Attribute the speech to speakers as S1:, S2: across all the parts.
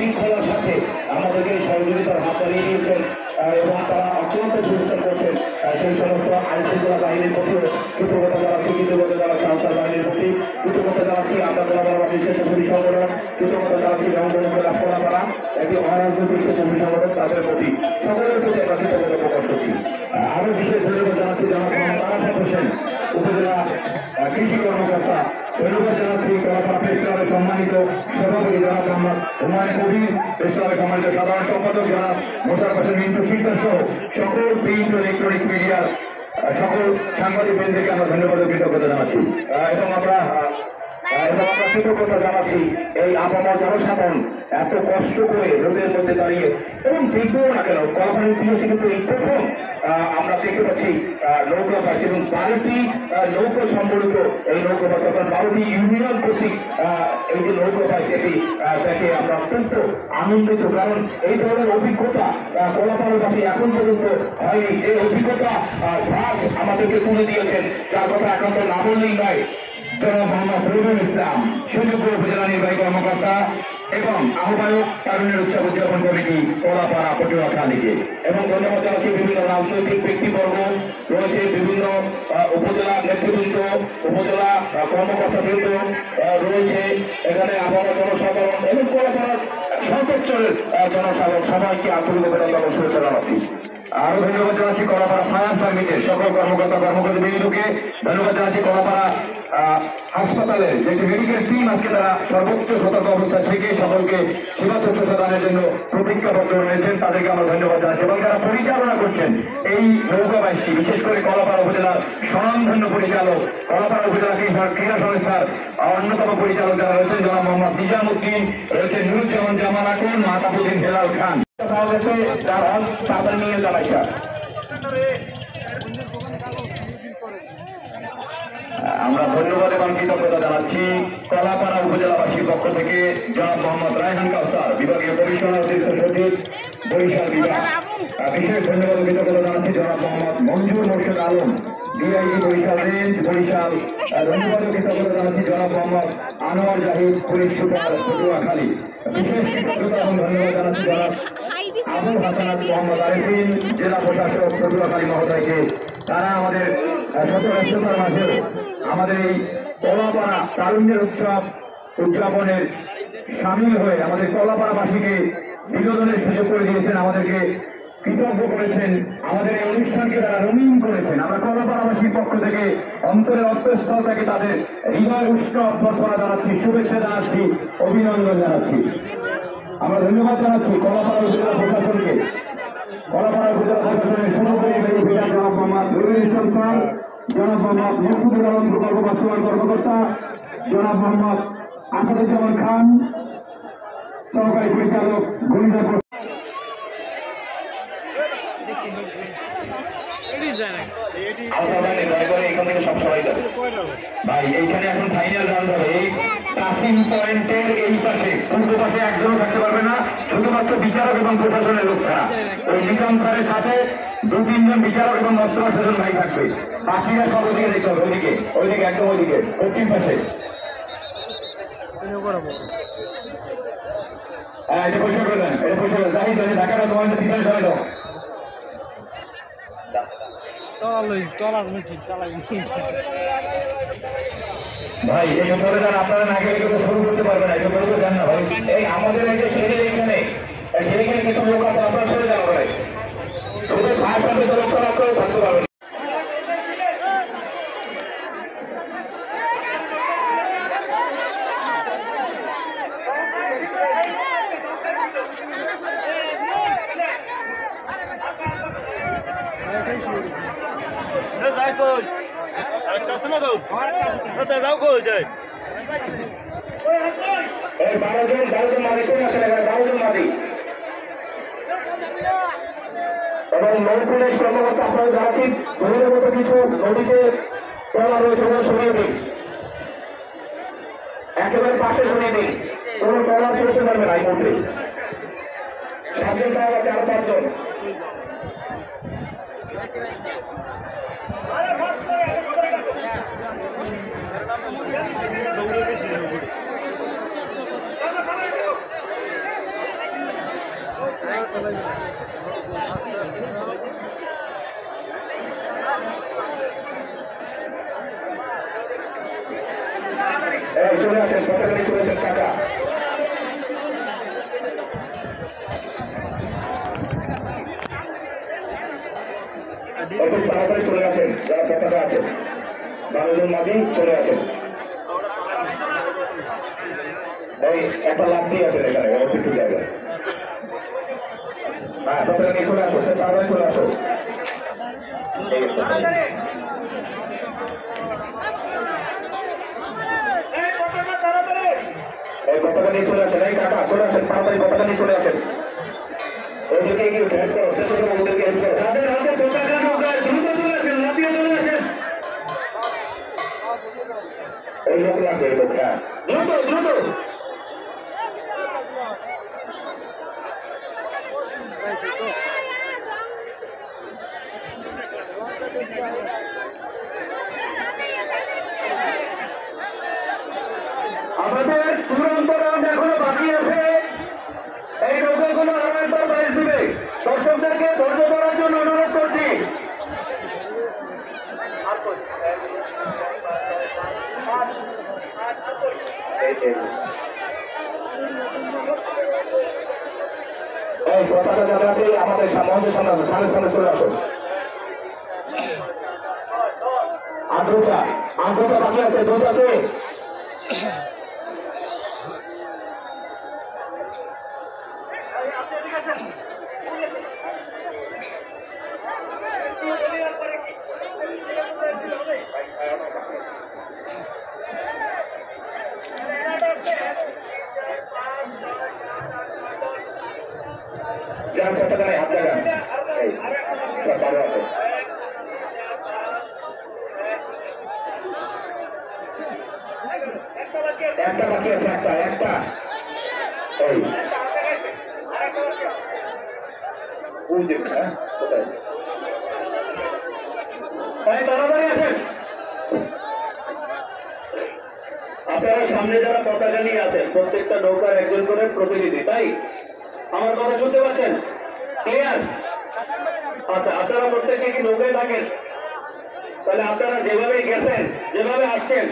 S1: শৃঙ্খলার সাথে আমাদেরকে সহযোগিতার হাত বাড়িয়ে দিয়েছেন এবং তারা অক্লান্ত পরিশ্রম করছেন সেই সমস্ত আইনশৃঙ্খলা বাহিনীর প্রতিও কৃতজ্ঞতা জানাচ্ছি, কৃতজ্ঞতা জানাচ্ছি আনসার বাহিনীর প্রতি, কৃতজ্ঞতা জানাচ্ছি আমরা গোলাপাড়াবাসী স্বেচ্ছাসেবী সংগঠন, কৃতজ্ঞতা জানাচ্ছি রংপুর জেলা পোড়াপাড়া একটি অরাজনৈতিক স্বেচ্ছাসেবী সংগঠন তাদের প্রতি সকলের প্রতি আমরা কৃতজ্ঞতা প্রকাশ করছি। আরো বিশেষ ধন্যবাদ জানাচ্ছি জনাব তারাফত হোসেন উপজেলা কৃষি কর্মকর্তা, ধন্যবাদ জানাচ্ছি কলাপাড়া প্রেস ক্লাবের সম্মানিত সভাপতি জনাব মোহাম্মদ হুমায়ুন কবির, প্রেস ক্লাবের সম্মানিত সাধারণ সম্পাদক জনাব মোশাররফ হোসেন মিন্টু শিকদার সহ সকল প্রিন্ট ও ইলেকট্রনিক্স মিডিয়ার সকল সাংবাদিক বৃন্দকে আমরা ধন্যবাদ ও কৃতজ্ঞতা জানাচ্ছি এবং আমরা কৃতজ্ঞতা জানাচ্ছি এই আপামর জনসাধারণ এত কষ্ট করে রোদের মধ্যে দাঁড়িয়ে এবং দেখবো না কেন কলাপাড়ার ইতিহাসে কিন্তু এই প্রথম আমরা দেখতে পাচ্ছি নৌকা পাচ্ছি এবং 12টি নৌকা সম্বলিত এই নৌকা পাচ্ছি অর্থাৎ 12টি ইউনিয়ন কর্তৃক এই যে নৌকা পাচ্ছি এটি দেখে আমরা অত্যন্ত আনন্দিত, কারণ এই ধরনের অভিজ্ঞতা কলাপাড়াবাসী এখন পর্যন্ত হয়নি। যে অভিজ্ঞতা ভাগ আমাদেরকে তুলে দিয়েছেন, যার কথা এখন তো না বললেই নয়, জনাব মোহাম্মদ রবিউল ইসলাম সুযোগ্য উপজেলা নির্বাহী কর্মকর্তা এবং আহ্বায়ক তারুণ্যের উৎসব উদযাপন কমিটি কলাপাড়া পটুয়াখালীকে। এবং ধন্যবাদ জানাচ্ছি বিভিন্ন রাজনৈতিক ব্যক্তিবর্গ রয়েছে, বিভিন্ন উপজেলা নেতৃবৃন্দ, উপজেলা কর্মকর্তাবৃন্দ রয়েছে এখানে, আবহাওয়া জনসাধারণ এবং কলাপাড়ার সর্বোচ্চের জনসাধারণ সবাইকে আন্তরিক অভিনন্দন শুভেচ্ছা জানাচ্ছি। আরো ধন্যবাদ জানাচ্ছি কলাপাড়া ফায়ার সার্ভিসের সকল কর্মকর্তা কর্মকর্তাবৃন্দকে, ধন্যবাদ জানাচ্ছি কলাপাড়া হাসপাতালের যে মেডিকেল টিম আজকে তারা সর্বোচ্চ সতর্ক অবস্থা থেকে সকলকে সেবা শুশ্রূষা দানের জন্য প্রতিজ্ঞাবদ্ধ রয়েছেন, তাদেরকে আমরা ধন্যবাদ জানাচ্ছি। এবং যারা পরিচালনা করছেন এই নৌকাবাসী, বিশেষ করে কলাপাড়া উপজেলার স্বনামধন্য পরিচালক, কলাপাড়া উপজেলা ক্রীড়া সংস্থার অন্যতম পরিচালক যারা রয়েছেন জনাব মোহাম্মদ নিজামুদ্দিন, রয়েছে নুরুজ্জামান জামান আকুন, মাহতাবুদ্দিন হেলাল খান, তাদের নিয়ে জানাইছা। আমরা ধন্যবাদ এবং কৃতজ্ঞতা জানাচ্ছি কলাপাড়া উপজেলাবাসীর পক্ষ থেকে জনাব মোহাম্মদ রায়হান কাউসার, বিভাগীয় কমিশনার অতিরিক্ত সচিব বরিশাল বিভাগ। বিশেষ ধন্যবাদ ও কৃতজ্ঞতা জানাচ্ছি জনাব মোহাম্মদ মঞ্জুর মোর্শেদ আলম, ডিআইজি বরিশাল রেঞ্জ বরিশাল। ধন্যবাদ ও কৃতজ্ঞতা জানাচ্ছি জনাব মোহাম্মদ আনোয়ার জাহিদ, পুলিশ সুপার পটুয়াখালী। বিশেষ কৃতজ্ঞতা এবং ধন্যবাদ জানাচ্ছি জনাব আবুল হাসান মোহাম্মদ আরিফিন, জেলা প্রশাসক পটুয়াখালী মহোদয়কে। তারা আমাদের শত ব্যস্ততার মাঝেও আমাদের এই কলাপাড়া তারুণ্যের উৎসব উদযাপনের সামিল হয়ে আমাদের কলাপাড়াবাসীকে বিনোদনের সুযোগ করে দিয়েছেন, আমাদেরকে কৃতজ্ঞ করেছেন, আমাদের এই অনুষ্ঠানকে তারা রঙিন করেছেন। আমরা কলাপাড়াবাসীর পক্ষ থেকে অন্তরের অন্তঃস্থল থেকে তাদের হৃদয় উষ্ণ অভ্যর্থনা জানাচ্ছি, শুভেচ্ছা জানাচ্ছি, অভিনন্দন জানাচ্ছি। আমরা ধন্যবাদ জানাচ্ছি কলাপাড়া উপজেলা প্রশাসনকে, কলাপাড়া উপজেলা প্রশাসনের সভাপতি জনাব মোহাম্মদ রবিউল ইসলাম স্যার, জনাব মোহাম্মদ মকসুদুর আলম প্রকল্প বাস্তবায়ন কর্মকর্তা, জনাব মোহাম্মদ আসাদুজ্জামান খান, সহকারী পরিচালক গোয়েন্দা। এখান থেকে সব সবাই যাবে ভাই, এইখানে এখন ফাইনাল রাউন্ড হবে। এই টাচিং পয়েন্টের এই পাশে পূর্ব পাশে একজনও থাকতে পারবে না, শুধুমাত্র বিচারক এবং প্রশাসনের লোক ছাড়া। ওই নিজাম স্যারের সাথে 2-3 জন বিচারক এবং অস্ত্র প্রশাসন ভাই থাকবে, বাকিরা সব ওদিকে দেখতে হবে, ওইদিকে একদম ওইদিকে পশ্চিম পাশে। হ্যাঁ, এটা পরিষ্কার করে দেন, এটা পরিষ্কার করে যাই ঢাকাটা তোমার পিছনে সবাই দাও। ভাই এই সরে যান, আপনারা না গেলে কেউ শুরু করতে পারবেন না, এটা বলতে যান না ভাই। এই আমাদের এই যে সেরে এখানে সেখানে কিছু লোক আছে, আপনারা সরে যান ভাই, শুধু ভাই পাবে তো লোকরা কেউ থাকতে পারবে না।
S2: যাও কই যায়
S1: 12 জন মালিক আসেন, 12 জন মালিক এবং নৌপুলিশ কর্মকর্তা আপনারা যাচ্ছি। নদীর মতো কিছু নদীতে ট্রলার রয়েছে, সরিয়ে দিন, একেবারে পাশে সরিয়ে দিন, কোনো ট্রলার চলতে পারবে না। এই মুহূর্তে 7 জন পাওয়া গেছে, আরো 5 জন। চলে আসেন, পতাকা চলে আসেন কাকা। তাড়াতাড়ি চলে আসেন যারা পতাকা আছেন, 12 জন মাঝি চলে আসেন। ওই একটা লাভ দিয়ে আসেন এখানে অবস্থিত জায়গায়। হ্যাঁ, পতাকা নিয়ে চলে আসো, তাড়াতাড়ি চলে আসো। এই পতাকা নিয়ে চলে আসেন, এই কাকা চলে আসেন, তাড়াতাড়ি পতাকা নিয়ে চলে আসেন। ওদেরকে কি হেল্প করো, শেষে ওদেরকে হেল্প করো। তাদের হাতে পতাকা নৌকায় দ্রুত চলে আসেন, লাফিয়ে চলে আসেন। ওই লোক লাগবে, এই লোকটা দ্রুত দ্রুত। আমাদের চূড়ান্ত রাউন্ড এখনো বাকি আছে। এই নৌকাগুলো আরো একবার বাইশ দিবে। দর্শকদেরকে ধৈর্য ধরার জন্য অনুরোধ করছি। এই পতাকা যাত্রাতে আমাদের সামনে সামনে চলে আসো। আদ্রতা বাকি আছে, দুটাতে যার পতাকা নেই হাত লাগান। ভালো আছে, একটা বাকি আছে, একটা ওই কোথায় তাড়াতাড়ি আসেন। আপনারা সামনে যারা পতাকা নিয়ে আছেন প্রত্যেকটা নৌকার একজন করে প্রতিনিধি, তাই আমার কথা শুনতে পাচ্ছেন? ক্লিয়ার? আচ্ছা, আপনারা প্রত্যেকে কি নৌকায় থাকেন? তাহলে আপনারা যেভাবে গেছেন, যেভাবে আসছেন,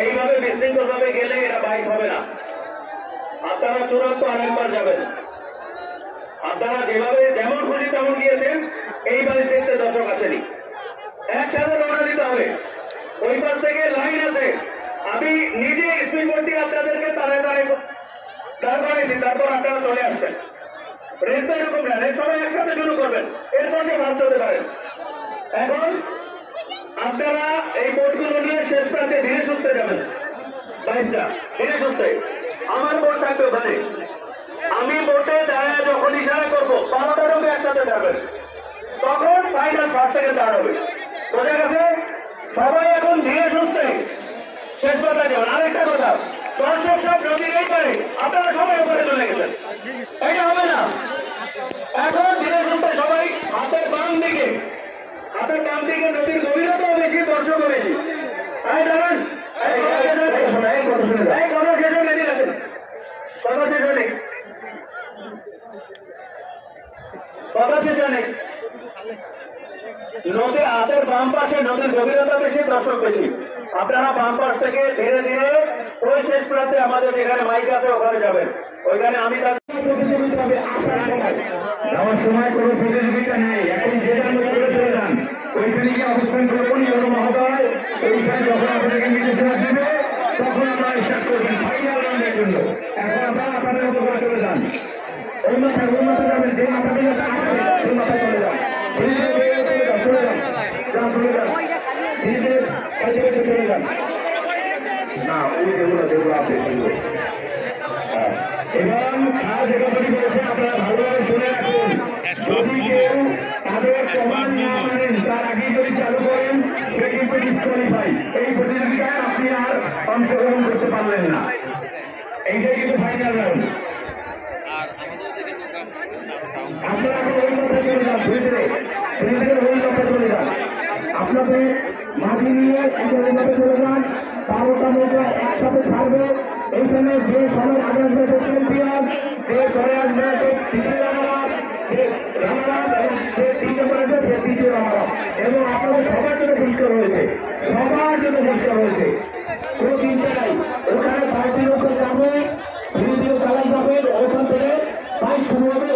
S1: এইভাবে বিশৃঙ্খল ভাবে গেলে এটা বাইক হবে না। আপনারা চূড়ান্ত আরেকবার যাবেন। আপনারা যেভাবে যেমন খুশি তেমন গিয়েছেন, এই বাড়ি দেখতে দর্শক আসেনি। একসাথে রওনা দিতে হবে। ওই পাশ থেকে লাইন আছে, আমি নিজে স্পিড বোট দিয়ে আপনাদেরকে দাঁড়ায় দাঁড় করাইছি, তারপর আপনারা চলে আসছেন। রেসটা এরকম না, সবাই একসাথে শুরু করবেন, এরপর যে ভাব হতে পারেন। এখন আপনারা এই বোটগুলো নিয়ে শেষ প্রান্তে ধীরে সুস্থে যাবেন। বাইশটা ধীরে সুস্থে, আমার বোট থাকবে ওখানে। আমি বোটে দাঁড়ায় যখন ইশারা করবো 12টা লোক একসাথে যাবেন, তখন ফাইনাল ফার্স্ট সেকেন্ড দাঁড় হবে। বোঝা গেছে? সবাই এখন ধীরে সুস্থে শেষ কথা যাবেন। আরেকটা কথা, দর্শক সব নদীর এই পারে, আপনারা সবাই ওপরে চলে গেছেন, এটা হবে না। এখন ধীরে সুস্থে সবাই হাতের বাম দিকে নদীর গভীরতাও বেশি, দর্শকও বেশি। দাঁড়ান, কথা শেষ হয়ে রেডি আছেন, কথা শেষ হয়ে নদীর হাতের বাম পাশে নদীর গভীরতা বেশি, দর্শক বেশি। আপনারা বাম পাশ থেকে ধীরে ধীরে ওই শেষ প্রান্তে আমাদের যেখানে মাইক আছে ওখানে যাবেন। ওইখানে আমি যাওয়ার সময় কোনো প্রতিযোগিতা নেই, এখন যে যার মতো করে চলে যান। ওইখানে গিয়ে অবস্থান করবেন মহোদয়। ওইখানে যখন আপনাদেরকে নির্দেশনা দিবে তখন আপনারা স্টার্ট করবেন ফাইনাল রাউন্ডের জন্য। এখন আপনারা আপনাদের মতো করে চলে যান। ওই মাথায় যাবেন, যে মাথা থেকে ওই মাথায় চলে যান, চলে যান, চলে যান। না, ওই যেগুলো আছে সেগুলো। এবং খাস একাডেমি করেছে, আপনারা ভালোভাবে শুনে রাখুন। যদি কেউ তাদের কমান্ড না মানেন, তার আগে যদি চালু করেন, সে কিন্তু ডিসকোয়ালিফাই। এই প্রতিযোগিতায় আপনি আর অংশগ্রহণ করতে পারলেন না। এইটাই কিন্তু ফাইনাল রাউন্ড। আপনারা এখন ওই মাথায় চলে যান, ভিতরে ওই মাথায় চলে যান। আপনাদের মাটি নিয়ে মাথায় চলে যান। 12টা নৌকা একসাথে ছাড়বে। এইখানে যে সময় আগে আসবে চ্যাম্পিয়ন, যে চলে আসবে পরিষ্কার হয়েছে, কোনো চিন্তা নাই। ওখানে ভারতীয় লোক যাবে, ধীরে ধীরে চালাই যাবে, ওখান থেকে বাইক শুরু হবে,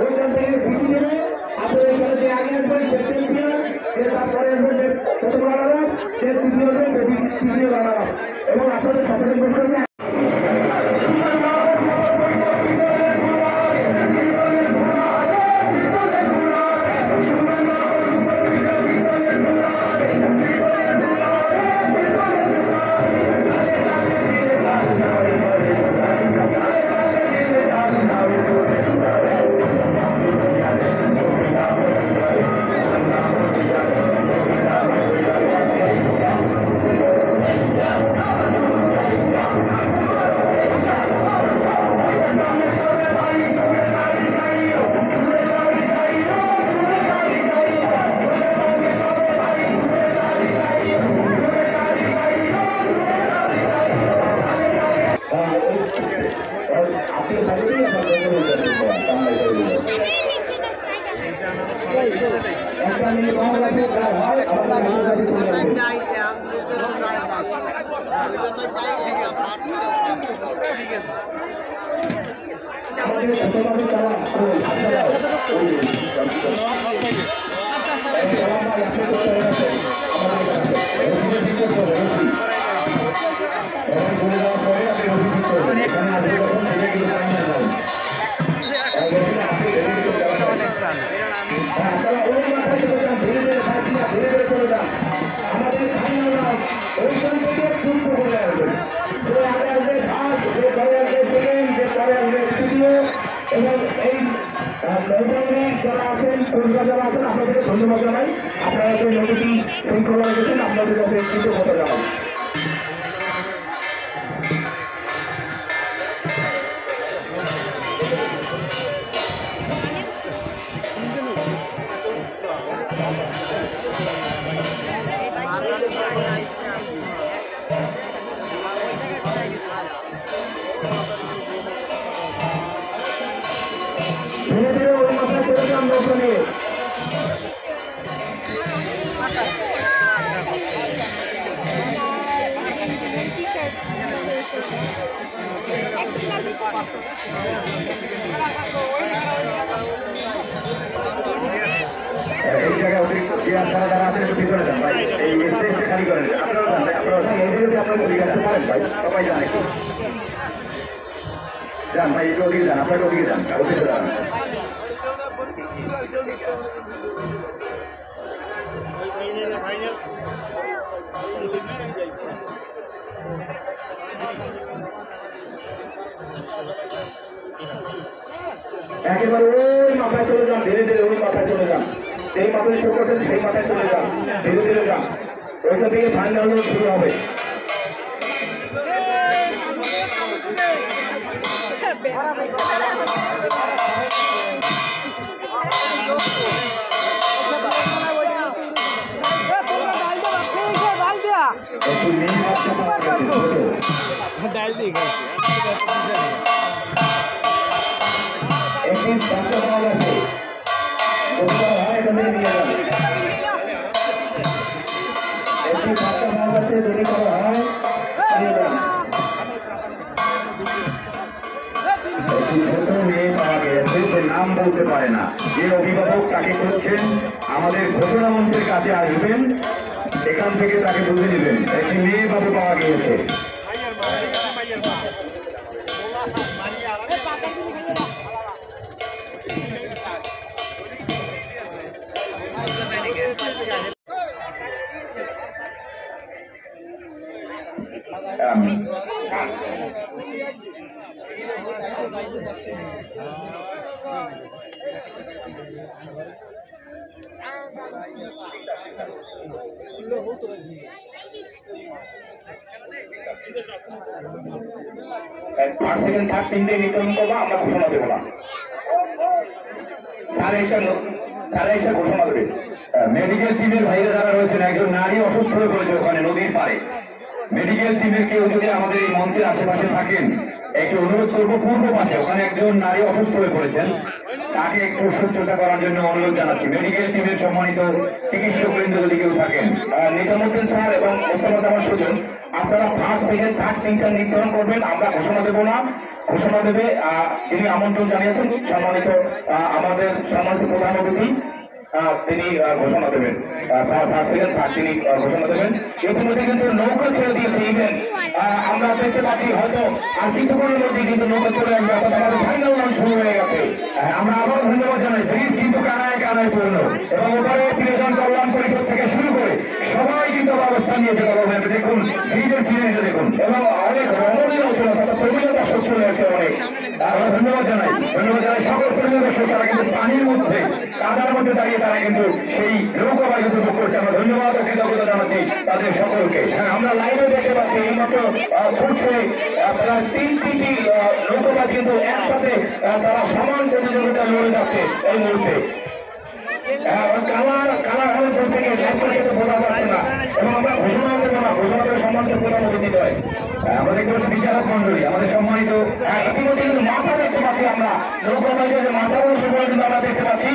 S1: ওইখান থেকে সিটি নেবে। আপনার এখানে যে আগে আসবেন সে চ্যাম্পিয়ন, যে তারপরে আসবেন যে প্রথম রানার, যে তৃতীয় আসবেন যে তৃতীয় রানার, এবং আপনাদের সাথে করবে। যারা আছেন যারা আছেন আপনাদেরকে ধন্যবাদ জানাই। আপনারা যে নদীটি শৃঙ্খলা রেখেছেন আপনাদের কাছে কৃতজ্ঞতা জানাই। ধীরে ধীরে ওই মাথায় চলে যান নৌকা নিয়ে। এই জায়গায় অতিরিক্ত চেয়ার ছাড়া যারা আছেন একটু ভিতরে যান ভাই, এই স্টেজটা খালি করেন। আপনারা যান ভাই, আপনারা এই জায়গাতে আপনারা ঘুরে আসতে পারেন ভাই, সবাই যান একটু যান ভাই, একটু ওদিকে যান, আপনারা ওদিকে যান, ওদিকে যান। একেবারে ওই মাথায় চলে যান, ধীরে ধীরে ওই মাথায় চলে যান, যেই মাথায় শুরু করছেন সেই মাথায় চলে যান, ধীরে ধীরে যান। ওইখান থেকে ফাইনাল শুরু হবে।
S2: डाल दी
S1: একটি বাচ্চা পাওয়া গেছে, এখানে নিয়ে যান। একটি বাচ্চা পাওয়া গেছে, যদি করা হয় নিয়ে যান। একটি ছোট মেয়ে পাওয়া গেছে, সে নাম বলতে পারে না। যে অভিভাবক তাকে করছেন আমাদের ঘোষণা মঞ্চের কাছে আসবেন, এখান থেকে তাকে বুঝে নেবেন। একটি মেয়ে বাবু পাওয়া গিয়েছে। ফার্স্ট সেকেন্ড থার্ড তিনটে নির্ধারণ করবো, আমরা ঘোষণা দেবো না। স্যার এসে ঘোষণা দেবে। মেডিকেল টিমের ভাইরা যারা রয়েছেন, একজন নারী অসুস্থ হয়ে পড়েছে ওখানে নদীর পাড়ে। মেডিকেল টিমের কেউ যদি আমাদের এই মঞ্চের আশেপাশে থাকেন
S3: একটু অনুরোধ করবো পূর্ব পাশে ওখানে একজন নারী অসুস্থ হয়ে পড়েছেন, তাকে একটু শুশ্রূষা করার জন্য অনুরোধ জানাচ্ছি। মেডিকেল টিমের সম্মানিত চিকিৎসক বৃন্দ যদি কেউ থাকেন,
S1: নিজামুদ্দিন স্যার এবং মোস্তাফা জামান সুজন, আপনারা ফার্স্ট সেকেন্ড থার্ড তিনটা নির্ধারণ করবেন। আমরা ঘোষণা দেবো না, ঘোষণা দেবে যিনি আমন্ত্রণ জানিয়েছেন সম্মানিত আমাদের সম্মানিত প্রধান অতিথি, তিনি ঘোষণা দেবেন। তিনি ঘোষণা দেবেন। ইতিমধ্যে কিন্তু নৌকা ছেড়ে দিয়েছে ইভেন আমরা দেখতে পাচ্ছি হয়তো আর কিছুক্ষণের মধ্যে কিন্তু নৌকা চলে আসবে, অর্থাৎ আমাদের ফাইনাল রান শুরু হয়ে গেছে।
S3: আমরা আবার ধন্যবাদ জানাই। ব্রিজ কিন্তু কানায় কানায় পূর্ণ এবং ওপারে প্রিয়জন কল্যাণ পরিষদ থেকে শুরু করে সবাই কিন্তু ব্যবস্থা নিয়েছে। দেখুন ব্রিজের চিহ্নিটা দেখুন
S1: এবং অনেক রমণীয় ছিল, প্রবীণ দর্শক চলে আসে অনেক।
S3: আমরা ধন্যবাদ জানাই সকল প্রবীণ দর্শক। তারা কিন্তু পানির মধ্যে কাদার মধ্যে দাঁড়িয়ে তারা কিন্তু সেই নৌকাবাহী উপভোগ করছে। আমরা ধন্যবাদ ও কৃতজ্ঞতা জানাচ্ছি তাদের সকলকে।
S1: হ্যাঁ, আমরা লাইভে দেখতে পাচ্ছি এইমাত্র ঘুরছে প্রায় তিনটি নৌকাবাজ কিন্তু একসাথে তারা সমান প্রতিযোগিতা লড়ে যাচ্ছে এই মুহূর্তে। কালার হলে দূর থেকে লাইভের সাথে বোঝা যাচ্ছে না এবং আমরা ঘোষণা দেবো না, ঘোষণা করে সম্মানিত প্রধান অতিথি দেয়।
S3: আমরা দেখতে পাচ্ছি বিচারক মন্ডলী আমাদের সম্মানিত।
S1: ইতিমধ্যে কিন্তু মাথা দেখতে পাচ্ছি আমরা, নৌকাবাজের মাথা বসে করে কিন্তু আমরা দেখতে পাচ্ছি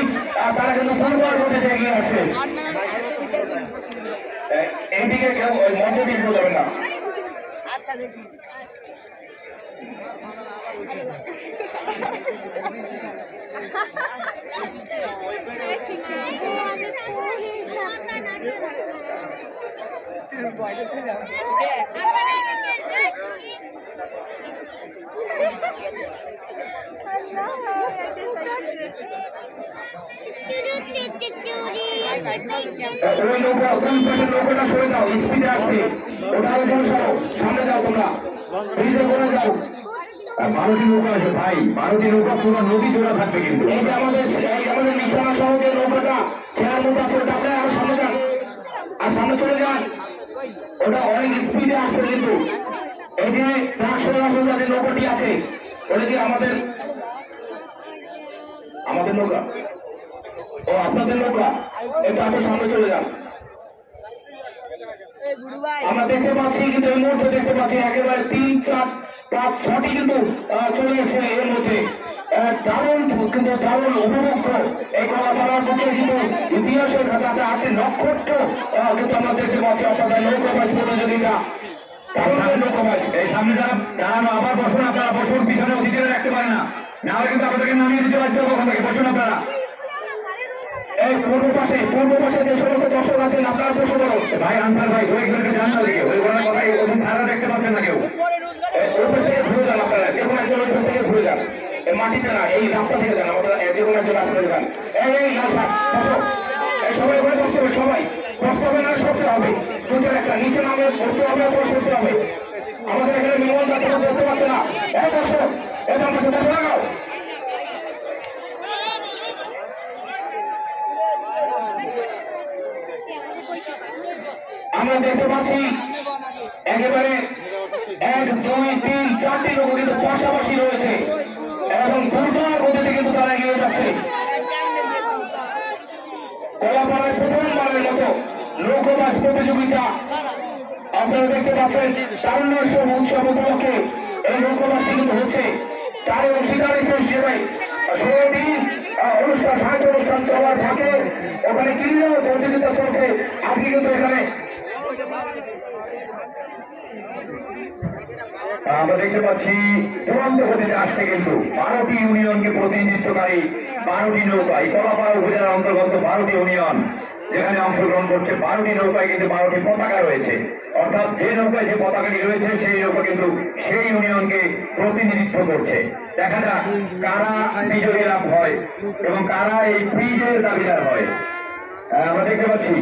S1: তারা কিন্তু দুর্বার মধ্যে এগিয়ে আসছে। এইদিকে কেউ ওই মঞ্চে দিয়ে যাবে না।
S4: আচ্ছা দেখি
S1: ওই নৌকা দুই পাশের নৌকাটা সরে যাও, স্পিডে আসছে, ওটা আলোচনা সরো, সামনে যাও তোমরা, ব্রিজে করে যাও।
S3: 12টি নৌকা আছে ভাই, 12টি নৌকা পুরো নদী জোড়া থাকবে কিন্তু।
S1: এই যে আমাদের নিশানা সহ যে নৌকাটা খেয়ার মধ্যে আছে ওটা আপনার আর সামনে যান, আর সামনে চলে যান। ওটা অনেক স্পিডে আসছে কিন্তু এই যে ট্রাক সরে আসলে যে নৌকাটি আছে ওটা কি আমাদের নৌকা? ও আপনাদের নৌকা, একটু আপনার সামনে চলে যান। আমরা দেখতে পাচ্ছি কিন্তু এই মুহূর্তে দেখতে পাচ্ছি একেবারে 3, 4, 5, 6টি কিন্তু চলে এসেছে এর মধ্যে। দারুণ কিন্তু দারুণ উপভোগ্য এই কলাপাড়ার মধ্যে কিন্তু ইতিহাসের খাতাতে আছে নক্ষত্র কিন্তু আমরা দেখতে পাচ্ছি আপনাদের নৌকাবাজ প্রতিযোগিতা। নৌকাবাজ
S3: এই সামনে যারা দাঁড়ানো আবার বসুন, আপনারা বসুন, পিছনে অতিথিরা রাখতে পারে না, নাহলে কিন্তু আপনাদেরকে নামিয়ে দিতে বাধ্য হবে। ওখান থেকে বসুন আপনারা।
S1: এই পূর্ব পাশে যে সমস্ত দর্শক আছেন আপনারা বসে পড়ো।
S3: ভাই আনসার ভাই ওই একটু জান না দিকে ওই কোনো কথা ওই সারা দেখতে পাচ্ছেন না কেউ।
S1: ওই পাশ থেকে ঘুরে যান আপনারা, যে কোনো একজন ওই পাশ থেকে ঘুরে যান, এই মাটিতে না এই রাস্তা থেকে যান, আপনারা যে কোনো একজন রাস্তা থেকে যান। এই লাল শাক বসো, সবাই ওখানে বসতে হবে, সবাই বসতে হবে না সরতে হবে, দুটোর একটা নিচে নামে বসতে হবে অথবা সরতে হবে। আমাদের এখানে মেহমান যাত্রা করতে পারছে না। এই দর্শক এটা আমাকে বসে লাগাও। আমরা দেখতে পাচ্ছি একেবারে 1, 2, 3, 4টি লোক কিন্তু পাশাপাশি রয়েছে এবং দুর্বার গতিতে কিন্তু তারা এগিয়ে যাচ্ছে। কলাপাড়ায় প্রথমবারের মতো নৌকাবাজ প্রতিযোগিতা আপনারা দেখতে পাচ্ছেন। তারুণ্যোৎসব উৎসব উপলক্ষে এই নৌকাবাজটি কিন্তু হচ্ছে, তার অংশীদারিত্ব হিসেবে 16 দিন অনুষ্ঠান সাহিত্য অনুষ্ঠান চলার ফাঁকে ওখানে ক্রীড়া প্রতিযোগিতা চলছে। আজকে কিন্তু এখানে
S3: আমরা দেখতে পাচ্ছি দুরন্ত গতিতে আসছে কিন্তু 12টি ইউনিয়নকে প্রতিনিধিত্বকারী 12টি নৌকা। এই কলাপাড়া উপজেলার অন্তর্গত 12টি ইউনিয়ন যেখানে অংশগ্রহণ করছে। 12টি নৌকায় কিন্তু 12টি পতাকা রয়েছে, অর্থাৎ যে নৌকায় যে পতাকাটি রয়েছে সেই নৌকা কিন্তু সেই ইউনিয়নকে প্রতিনিধিত্ব করছে। দেখা যাক কারা বিজয়ী লাভ হয় এবং কারা এই ব্রিজের দাবিদার হয়। আমরা দেখতে পাচ্ছি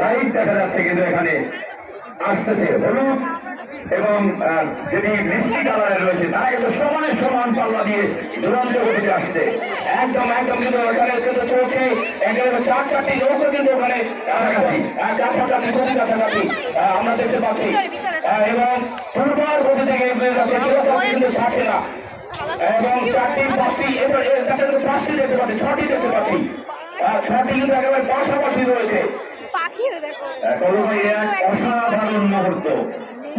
S3: লাইভ দেখা যাচ্ছে কিন্তু এখানে আসতেছে হলুদ এবং যেটি মিষ্টি কালারে রয়েছে তারা কিন্তু সমান পাল্লা দিয়ে দুরন্ত গতিতে আসছে।
S1: একদম কিন্তু ওখানে কিন্তু চলছে একেবারে 4-4টি নৌকা কিন্তু ওখানে কাছাকাছি খুবই কাছাকাছি আমরা দেখতে পাচ্ছি এবং দুর্বার গতি থেকে এগিয়ে যাচ্ছে, কিন্তু ছাড়ছে না। এবং 4টি 5টি এবার 5টি দেখতে পাচ্ছি, 6টি দেখতে পাচ্ছি, 6টি কিন্তু একেবারে পাশাপাশি রয়েছে।
S3: এক অসাধারণ মুহূর্ত।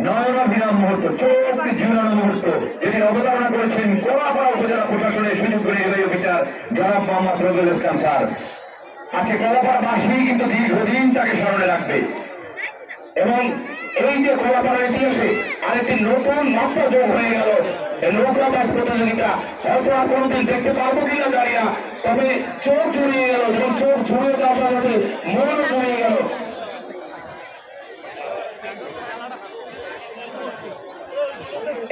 S3: নয়নাভিরাম মুহূর্ত, চোখ জুড়ানো মুহূর্ত, যেটি অবতারণা করেছেন কলাপাড়া উপজেলা প্রশাসনের সুযোগ করে নির্বাহী অফিসার জনাব মোহাম্মদ রবিউল ইসলাম স্যার। আজকে কলাপাড়াবাসী কিন্তু দীর্ঘদিন তাকে স্মরণে রাখবে এবং এই যে কলাপাড়ার ইতিহাসে আরেকটি নতুন মাত্রা যোগ হয়ে গেল নৌকাবাস প্রতিযোগিতা। হয়তো আর কোনদিন দেখতে পারবো কিনা জানি না, তবে চোখ জুড়িয়ে গেল, যখন চোখ জুড়িয়ে যাওয়ার সাথে মন জুড়িয়ে গেল।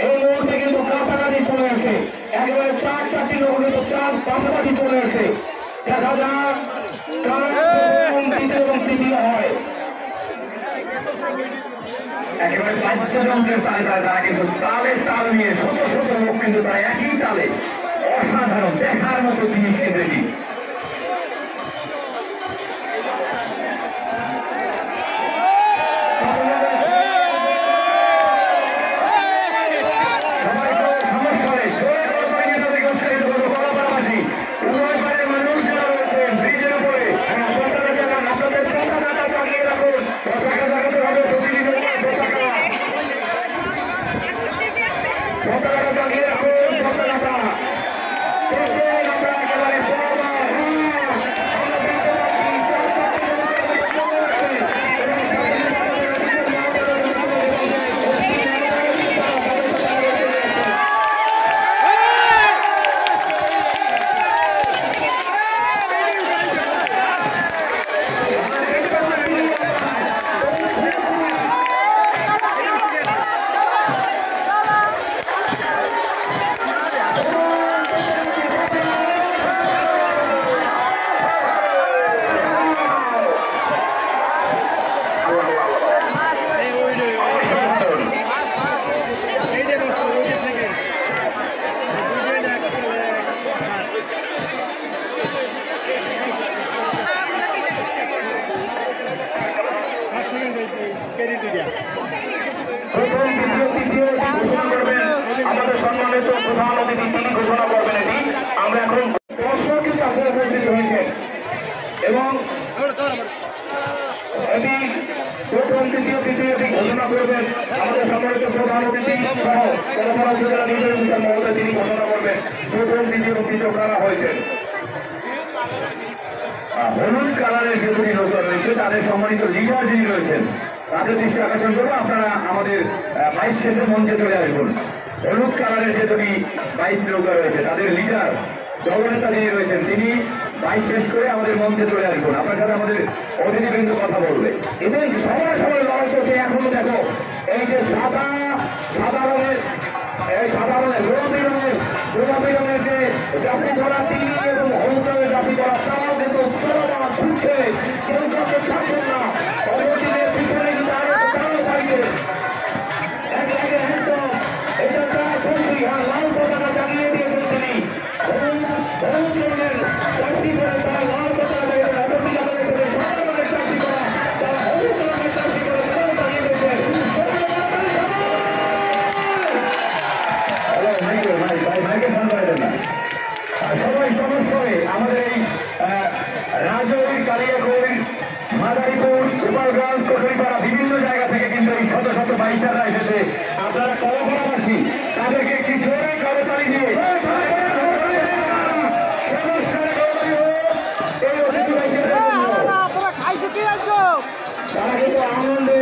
S3: এই মুহূর্তে কিন্তু কাছাকাছি চলে আসে, একেবারে চারটি নৌকা কিন্তু চার পাশাপাশি চলে আসে। দেখা যাক কারা দ্বিতীয় এবং তৃতীয় হয়। একেবারে বাদ্যযন্ত্রের তালে তালে তারা কিন্তু তালের তাল নিয়ে শত শত লোক কিন্তু তারা একই তালে, অসাধারণ দেখার মতো জিনিস কিন্তু এটি। আমাদের সম্মানিত প্রধান অতিথি তিনি ঘোষণা করবেন এটি। আমরা এখন দর্শকের কাছে উপস্থিত হয়েছে এবং এটি প্রথম তৃতীয় তৃতীয়টি ঘোষণা করবেন আমাদের সম্মানিত প্রধান অতিথি সহ কলাপাড়া উপজেলা নির্বাহী অফিসার মহোদয়, তিনি ঘোষণা করবেন প্রথম তৃতীয় তৃতীয় কারা হয়েছেন। হলুদ কালারের যে দুটি নৌকা রয়েছে তাদের সম্মানিত লিডার যিনি রয়েছেন তাদের দৃষ্টি আকর্ষণ করবো। আপনারা আমাদের বাইশ শেষে মঞ্চে চলে আসবেন। হলুদ কালারের যে দুটি 22 নৌকা রয়েছে তাদের লিডার দলনেতা যিনি রয়েছেন তিনি 22 শেষ করে আমাদের মঞ্চে চলে আসবেন। আপনার সাথে আমাদের অতিথিবৃন্দ কথা বলবে এবং সবাই সবাই লড়াই করছে। এখনো দেখো এই যে সাদা রঙের গোলাপি রঙের যে জাফি করা তিনি এবং হলুদ রঙের জাফি করা তারাও কিন্তু চলমান ছুটছে, কেউ কাউকে ছাড়ছেন না। অবতীনের পিছনে কিন্তু আরো তারাও থাকবে একে একে একদম এটা তার বন্ধু লাল পতাকা জানিয়ে দিয়েছেন তিনি। হলুদ রঙের জাফি করে তারা লাল পতাকা জানিয়েছেন, অবতীর আমাদের সাদা রঙের জাফি করা তারা হলুদ রঙের জাফি করে তারাও জানিয়ে দিয়েছেন। সবাই সমস্যায় আমাদের এই রাজৌরি, কালিয়াকৈর, মাদারীপুর, গোপালগঞ্জ, কচুরিপাড়া বিভিন্ন জায়গা থেকে কিন্তু এই শত শত বাইচাররা এসেছে। আপনারা কলাপাড়াবাসী তাদেরকে একটি জোরে করতালি দিয়ে তারা কিন্তু আনন্দে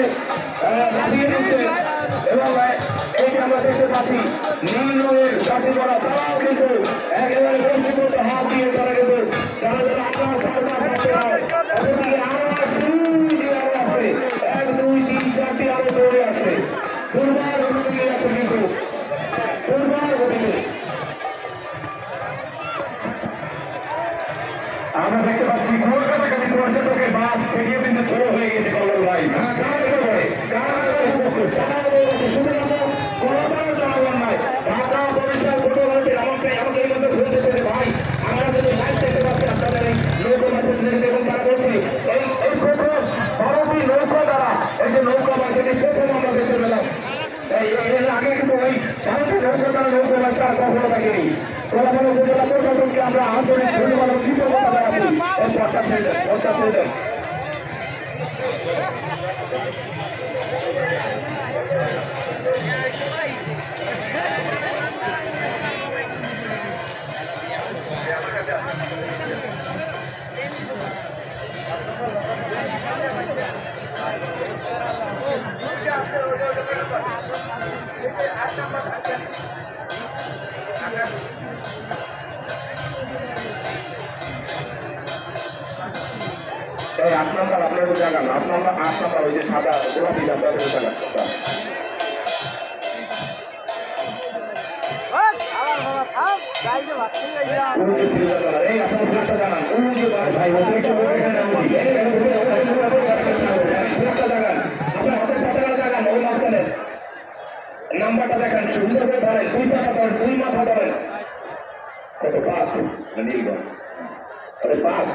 S3: নামিয়ে দিচ্ছে এবং এই যে আমরা দেখতে পাচ্ছি নীল রঙের চাকরি করা তারাও কিন্তু একেবারে বন্ধুত্ব হাত দিয়ে তারা কিন্তু যারা যারা আপনার সরকার করতে হয় অপরদিকে আরো আসে 1 2 3 4টি আরো দৌড়ে আসে দুর্বার গতিতে যাচ্ছে কিন্তু দুর্বার গতিতে। আমরা দেখতে পাচ্ছি কলকাতাকালী পর্যটকের বাস থেকে কিন্তু ছোট হয়ে গেছে কল্লোল ভাই। কলাপাড়া জনগণ নয়, ঢাকা বরিশাল ছোটবেলাতে আমাকে এই মধ্যে ঘুরতে চলে ভাই। আমরা যদি লাইভ দেখতে পাচ্ছি আপনাদের এই নৌকা মাছের দেখুন তারা বলছি এই প্রথম 12টি নৌকা দ্বারা এই যে নৌকা মাছ এটি প্রথম আমরা দেখতে পেলাম। এর আগে কিন্তু ওই 12টি নৌকা দ্বারা নৌকা মাছ তার কখনো থাকেনি। কলাপাড়া উপজেলা প্রশাসনকে আমরা আন্তরিক ধন্যবাদ ও কৃতজ্ঞতা জানাচ্ছি। এই পথটা ছেড়ে দেন।
S1: এই 8 নম্বর আপনাদের জায়গা না, 8 নম্বর ওই যে সাদা গোলাপি আপনাদের জায়গা। এই আপনার ফ্ল্যাটটা জানান, ওই যে ভাই অতিরিক্ত ফ্ল্যাটটা জানান, আপনার হাতের পাতাটা জানান, ওই মাঝখানে নাম্বারটা দেখেন, সুন্দর করে ধরেন, 2 মাথা ধরেন, 2 মাথা ধরেন। কত 5 নীলগঞ্জ, 5